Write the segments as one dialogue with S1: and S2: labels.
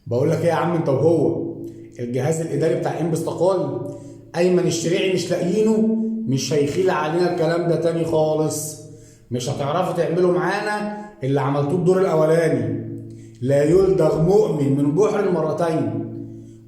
S1: بقول لك ايه يا عم انت وهو؟ الجهاز الاداري بتاع انبي استقال. ايمن الشريعي مش لاقيينه. مش هيخيل علينا الكلام ده تاني خالص. مش هتعرفوا تعملوا معانا اللي عملتوه الدور الاولاني. لا يلدغ مؤمن من جحر مرتين.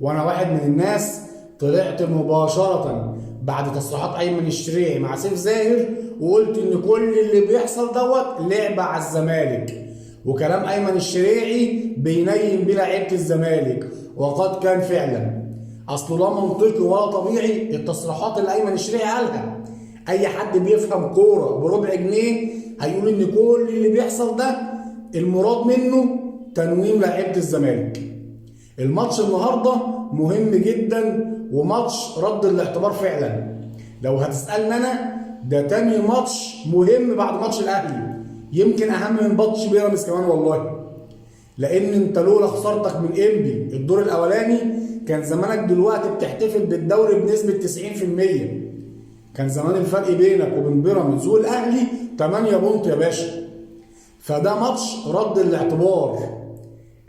S1: وانا واحد من الناس طلعت مباشرة بعد تصريحات ايمن الشريعي مع سيف زاهر، وقلت ان كل اللي بيحصل دوت لعبة على الزمالك، وكلام ايمن الشريعي بينيم بيه لعيبه الزمالك، وقد كان فعلا. اصله لا منطقي ولا طبيعي التصريحات اللي ايمن الشريعي قالها. اي حد بيفهم كوره بربع جنيه هيقول ان كل اللي بيحصل ده المراد منه تنويم لعيبه الزمالك. الماتش النهارده مهم جدا، وماتش رد الاعتبار فعلا. لو هتسالني انا، ده تاني ماتش مهم بعد ماتش الاهلي، يمكن اهم من ماتش بيراميدز كمان والله. لان انت لولا خسارتك من انبي الدور الاولاني كان زمانك دلوقتي بتحتفل بالدوري بنسبه 90%. كان زمان الفرق بينك وبين بيراميدز والاهلي 8 بونت يا باشا. فده ماتش رد الاعتبار.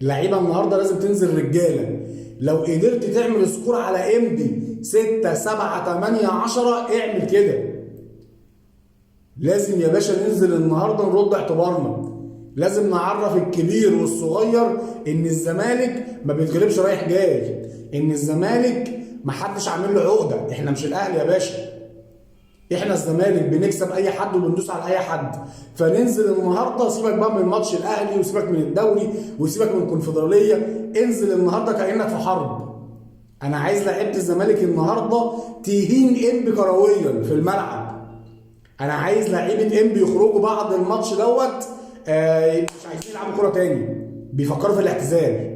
S1: اللعيبه النهارده لازم تنزل رجاله. لو قدرت تعمل سكور على انبي 6 7 8 10 اعمل كده. لازم يا باشا ننزل النهارده نرد اعتبارنا. لازم نعرف الكبير والصغير ان الزمالك ما بيتغلبش رايح جاي، ان الزمالك ما حدش عامل له عقده. احنا مش الاهلي يا باشا، احنا الزمالك بنكسب اي حد وبندوس على اي حد. فننزل النهارده، سيبك بقى من ماتش الاهلي وسيبك من الدوري وسيبك من الكونفدراليه، انزل النهارده كانك في حرب. انا عايز لعيبه الزمالك النهارده تهين انبي كرويا في الملعب. انا عايز لعيبه انبي يخرجوا بعد الماتش دوت مش عايزين يلعبوا كوره تاني، بيفكروا في الاعتزال.